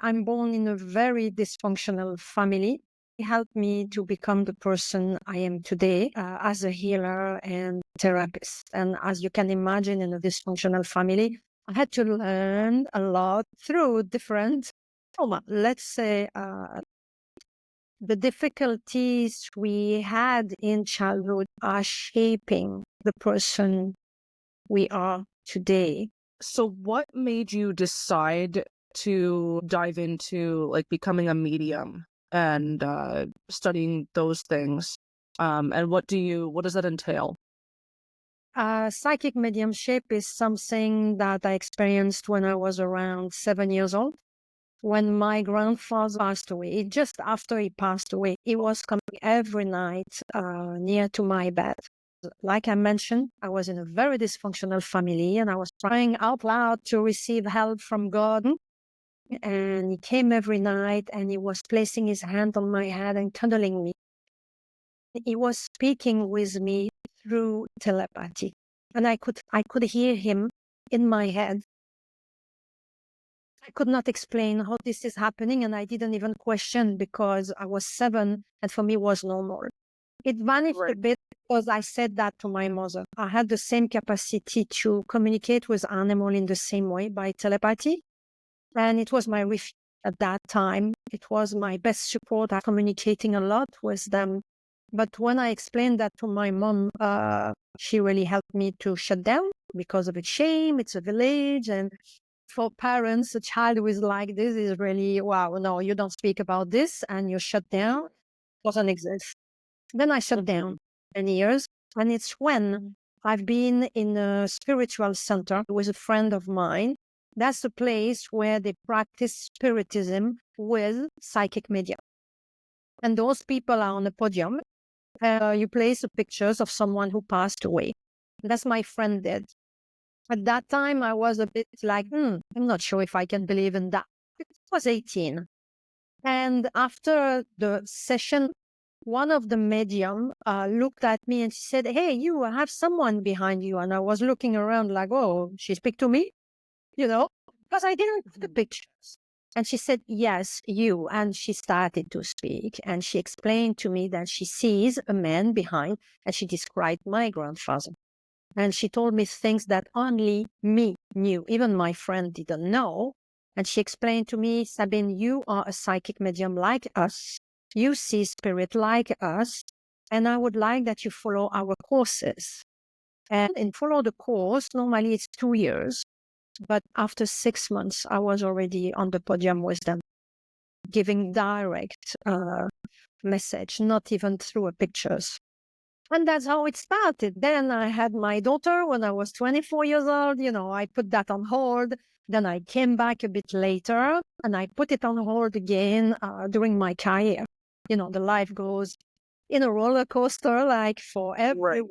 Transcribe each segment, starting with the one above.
I'm born in a very dysfunctional family. It helped me to become the person I am today as a healer and therapist. And as you can imagine, in a dysfunctional family, I had to learn a lot through different trauma. Let's say the difficulties we had in childhood are shaping the person we are today. So what made you decide to dive into like becoming a medium and studying those things? And what does that entail? Psychic mediumship is something that I experienced when I was around 7 years old. When my grandfather passed away, just after he passed away, he was coming every night near to my bed. Like I mentioned, I was in a very dysfunctional family and I was trying out loud to receive help from God. And he came every night and he was placing his hand on my head and cuddling me. He was speaking with me through telepathy. And I could hear him in my head. I could not explain how this is happening, and I didn't even question because I was 7, and for me it was normal. It vanished a bit because I said that to my mother. I had the same capacity to communicate with animals in the same way by telepathy, and it was my refuge at that time. It was my best support. I'm communicating a lot with them. But when I explained that to my mom, she really helped me to shut down because of its shame. It's a village, and for parents, a child who is like this is really, wow, no, you don't speak about this and you shut down. Doesn't exist. Then I shut down 10 years. And it's when I've been in a spiritual center with a friend of mine. That's the place where they practice spiritism with psychic media. And those people are on the podium. You place the pictures of someone who passed away. That's my friend did. At that time, I was a bit like, I'm not sure if I can believe in that. It was 18. And after the session, one of the medium looked at me and she said, hey, you have someone behind you. And I was looking around like, oh, she speak to me, because I didn't have the pictures. And she said, yes, you. And she started to speak. And she explained to me that she sees a man behind, and she described my grandfather. And she told me things that only me knew. Even my friend didn't know. And she explained to me, Sabine, you are a psychic medium like us. You see spirit like us. And I would like that you follow our courses. And follow the course, normally it's 2 years. But after 6 months, I was already on the podium with them, giving direct message, not even through pictures. And that's how it started. Then I had my daughter when I was 24 years old. I put that on hold. Then I came back a bit later and I put it on hold again during my career. The life goes in a roller coaster like for everyone. Right.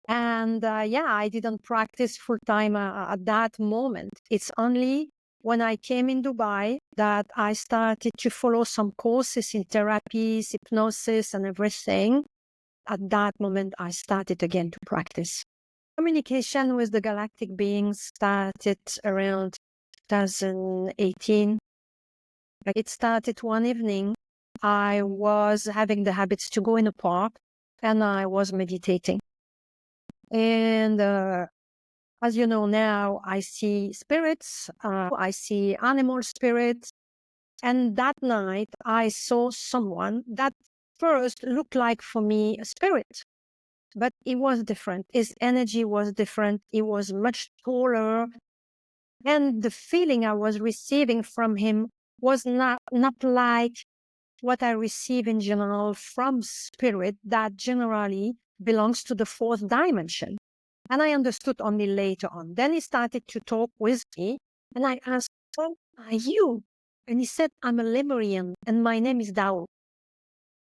And I didn't practice full time at that moment. It's only when I came in Dubai that I started to follow some courses in therapies, hypnosis, and everything. At that moment, I started again to practice. Communication with the galactic beings started around 2018. It started one evening. I was having the habits to go in a park and I was meditating. And as you know now, I see spirits, I see animal spirits. And that night, I saw someone that first looked like for me a spirit. But it was different. His energy was different. He was much taller. And the feeling I was receiving from him was not like what I receive in general from spirit that generally belongs to the fourth dimension. And I understood only later on. Then he started to talk with me and I asked, "Who are you?" And he said, "I'm a Lemurian and my name is Dao."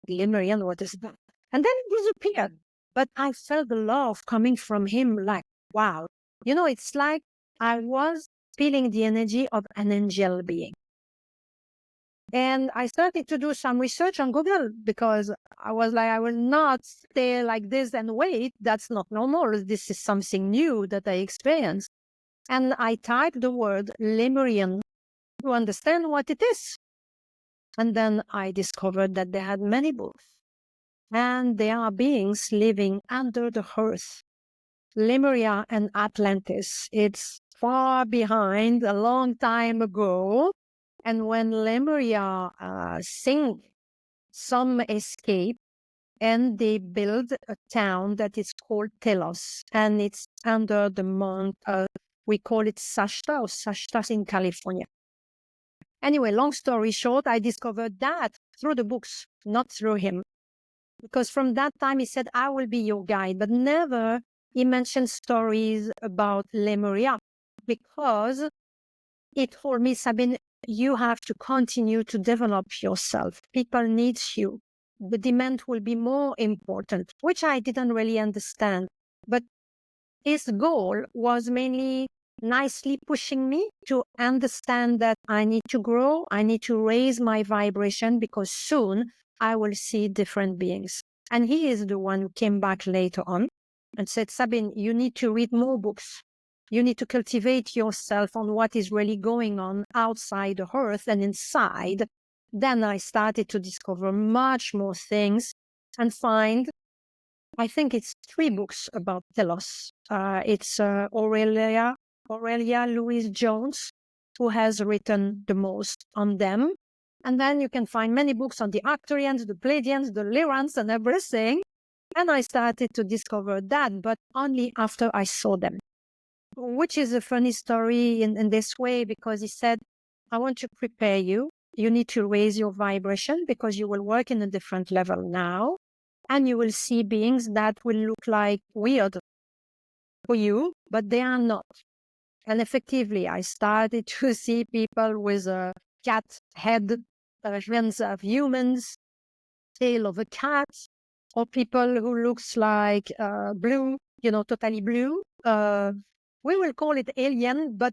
Lemurian, what is that? And then it disappeared. But I felt the love coming from him like, wow. It's like I was feeling the energy of an angel being. And I started to do some research on Google because I was like, I will not stay like this and wait. That's not normal. This is something new that I experienced. And I typed the word Lemurian to understand what it is. And then I discovered that they had many books. And there are beings living under the earth. Lemuria and Atlantis. It's far behind, a long time ago. And when Lemuria sank, some escaped and they built a town that is called Telos. And it's under the mount, we call it Sashta or Sashtas in California. Anyway, long story short, I discovered that through the books, not through him. Because from that time he said, I will be your guide, but never he mentioned stories about Lemuria, because he told me, Sabine, you have to continue to develop yourself. People need you. The demand will be more important, which I didn't really understand. But his goal was mainly nicely pushing me to understand that I need to grow, I need to raise my vibration, because soon I will see different beings. And he is the one who came back later on and said, Sabine, you need to read more books. You need to cultivate yourself on what is really going on outside the earth and inside. Then I started to discover much more things and find, I think it's 3 books about Telos. It's Aurelia Louise Jones, who has written the most on them. And then you can find many books on the Arcturians, the Pleiadians, the Lyrans, and everything. And I started to discover that, but only after I saw them. Which is a funny story in this way, because he said, I want to prepare you. You need to raise your vibration because you will work in a different level now. And you will see beings that will look like weird for you, but they are not. And effectively, I started to see people with a cat head, hands of humans, tail of a cat, or people who looks like blue, totally blue. We will call it alien, but,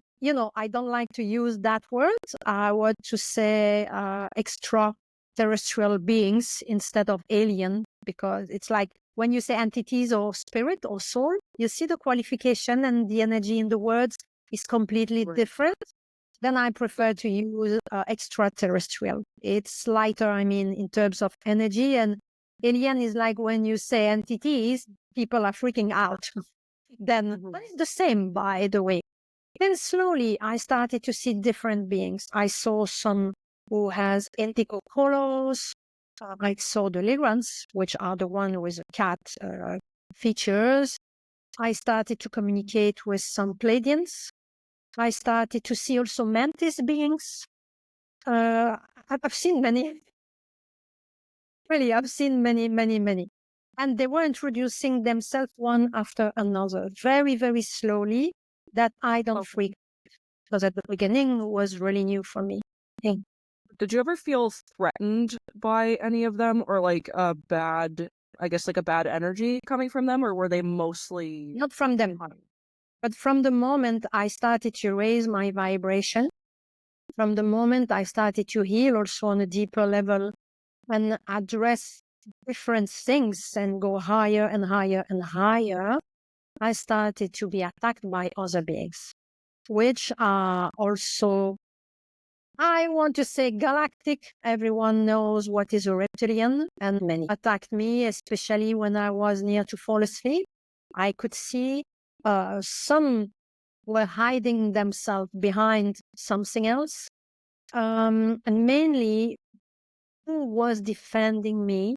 I don't like to use that word. I want to say extraterrestrial beings instead of alien, because it's like when you say entities or spirit or soul, you see the qualification and the energy in the words is completely different. Then I prefer to use extraterrestrial. It's lighter, in terms of energy. And alien is like when you say entities, people are freaking out. Then it's the same, by the way. Then slowly I started to see different beings. I saw some who has indigo colors. I saw the Lyrans, which are the one with the cat features. I started to communicate with some Pleiadians. I started to see also mantis beings. I've seen many. Really, I've seen many, many, many. And they were introducing themselves one after another, very, very slowly, that I don't freak, because at the beginning it was really new for me. Yeah. Did you ever feel threatened by any of them, or like a bad energy coming from them, or were they mostly... Not from them, but from the moment I started to raise my vibration, from the moment I started to heal also on a deeper level and address different things and go higher and higher and higher, I started to be attacked by other beings, which are also, I want to say, galactic. Everyone knows what is a reptilian, and many attacked me, especially when I was near to fall asleep. I could see some were hiding themselves behind something else. And mainly, who was defending me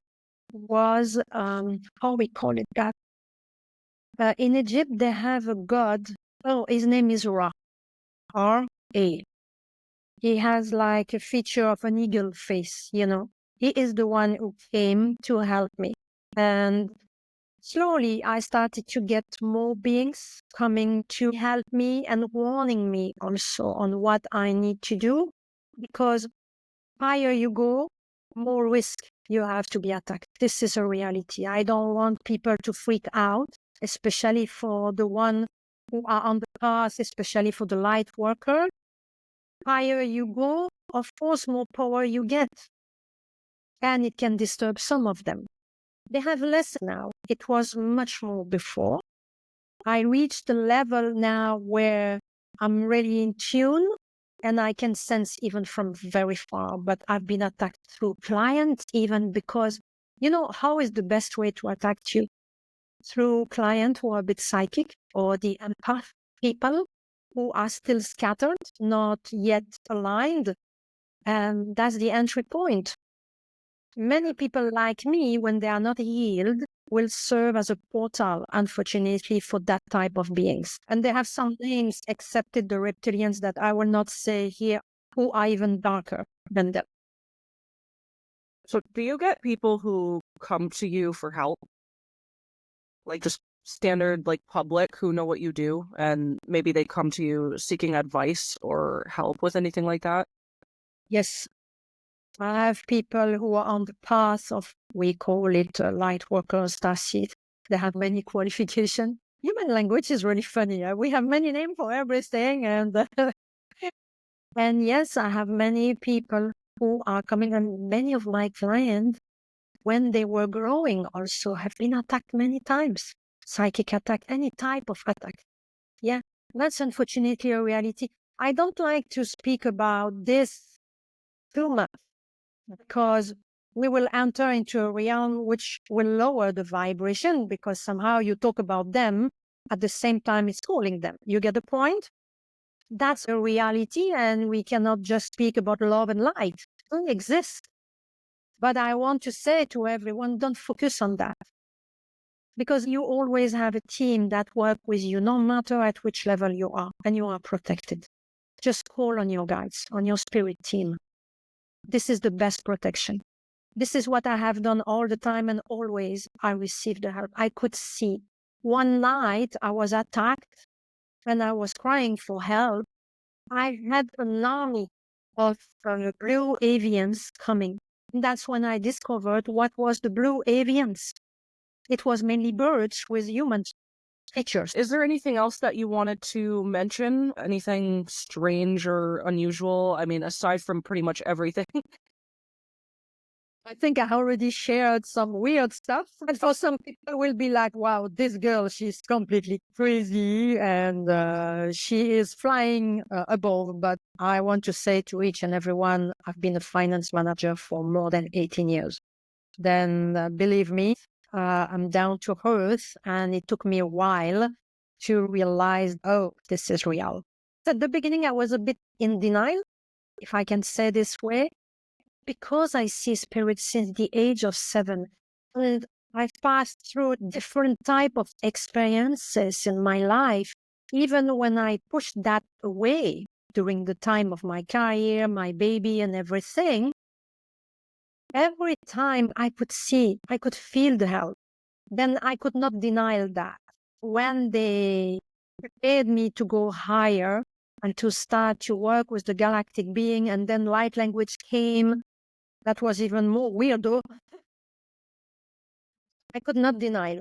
was, how we call it that? In Egypt, they have a god. Oh, his name is Ra. R-A. He has like a feature of an eagle face, He is the one who came to help me. And slowly, I started to get more beings coming to help me and warning me also on what I need to do. Because higher you go, more risk you have to be attacked. This is a reality. I don't want people to freak out, especially for the one who are on the path, especially for the light worker. Higher you go, of course, more power you get. And it can disturb some of them. They have less now. It was much more before. I reached the level now where I'm really in tune and I can sense even from very far, but I've been attacked through clients even because, how is the best way to attack you? Through clients who are a bit psychic or the empath people who are still scattered, not yet aligned. And that's the entry point. Many people like me, when they are not healed, will serve as a portal, unfortunately, for that type of beings. And they have some names, excepted the reptilians, that I will not say here, who are even darker than them. So do you get people who come to you for help? Like just standard, like public, who know what you do, and maybe they come to you seeking advice or help with anything like that? Yes. I have people who are on the path of, we call it light workers, starseed. They have many qualifications. Human language is really funny. We have many names for everything. And yes, I have many people who are coming, and many of my clients, when they were growing, also have been attacked many times. Psychic attack, any type of attack. Yeah, that's unfortunately a reality. I don't like to speak about this too much, because we will enter into a realm which will lower the vibration, because somehow you talk about them at the same time it's calling them. You get the point? That's a reality, and we cannot just speak about love and light. It doesn't exist. But I want to say to everyone, don't focus on that. Because you always have a team that works with you, no matter at which level you are, and you are protected. Just call on your guides, on your spirit team. This is the best protection. This is what I have done all the time, and always I received the help. I could see. One night I was attacked and I was crying for help. I had an army of blue avians coming. And that's when I discovered what was the blue avians. It was mainly birds with human features. Is there anything else that you wanted to mention? Anything strange or unusual? I mean, aside from pretty much everything. I think I already shared some weird stuff. And for some people will be like, wow, this girl, she's completely crazy and she is flying above. But I want to say to each and everyone, I've been a finance manager for more than 18 years. Then believe me, I'm down to earth, and it took me a while to realize, oh, this is real. At the beginning, I was a bit in denial, if I can say this way, because I see spirits since the age of 7, and I've passed through different type of experiences in my life. Even when I pushed that away during the time of my career, my baby and everything, every time I could see, I could feel the help. Then I could not deny that. When they prepared me to go higher and to start to work with the galactic being, and then light language came, that was even more weirdo. I could not deny.